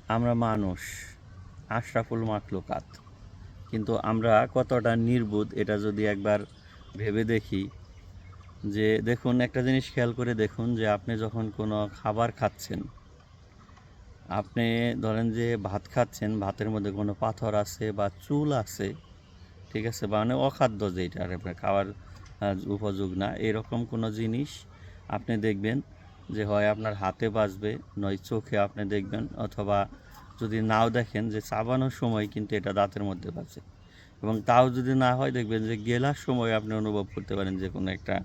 আমরা মানুষ আশরাফুল মাখলুকাত, কিন্তু আমরা কতটা নির্বোধ এটা যদি একবার ভেবে দেখি। যে দেখুন, একটা জিনিস খেয়াল করে দেখুন যে আপনি যখন কোনো খাবার খাচ্ছেন, আপনি ধরেন যে ভাত খাচ্ছেন, ভাতের মধ্যে কোনো পাথর আছে বা চুল আছে, ঠিক আছে, বা মানে অখাদ্য যেটা আপনার খাওয়ার উপযোগ না, এরকম কোনো জিনিস আপনি দেখবেন যে হয় আপনার হাতে বাজবে, নয় চোখে আপনি দেখবেন, অথবা যদি নাও দেখেন যে চাবানোর সময় কিন্তু এটা দাঁতের মধ্যে বাজে। এবং তাও যদি না হয়, দেখবেন যে গেলার সময় আপনি অনুভব করতে পারেন যে কোনো একটা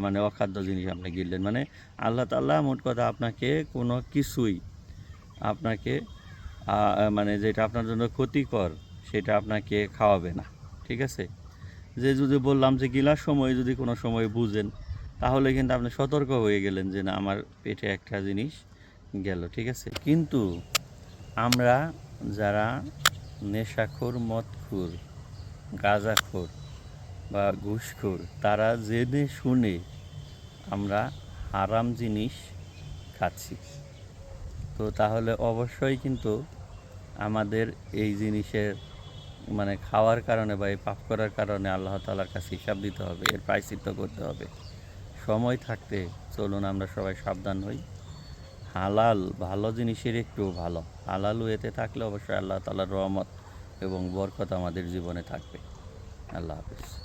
মানে অখাদ্য জিনিস আপনি গিললেন। মানে আল্লাহ তাআলা মোট কথা আপনাকে কোনো কিছুই আপনাকে মানে যেটা আপনার জন্য ক্ষতিকর সেটা আপনাকে খাওয়াবে না, ঠিক আছে। যে যদি বললাম যে গিলার সময় যদি কোনো সময় বুঝেন, তাহলে কিন্তু আপনি সতর্ক হয়ে গেলেন যে না, আমার পেটে একটা জিনিস গেল, ঠিক আছে। কিন্তু আমরা যারা নেশাখোর, মদখোর, গাঁজাখোর বা ঘুষখোর, তারা জেনে শুনে আমরা হারাম জিনিস খাচ্ছি। তো তাহলে অবশ্যই কিন্তু আমাদের এই জিনিসের মানে খাওয়ার কারণে বা এই পাপ করার কারণে আল্লাহ তাআলার কাছে হিসাব দিতে হবে, এর প্রায়শ্চিত্ত করতে হবে। সময় থাকতে চলুন আমরা সবাই সাবধান হই। হালাল ভালো জিনিসের একটু ভালো, হালাল ওয়েতে থাকলে অবশ্যই আল্লাহ তাআলার রহমত এবং বরকত আমাদের জীবনে থাকবে। আল্লাহ হাফেজ।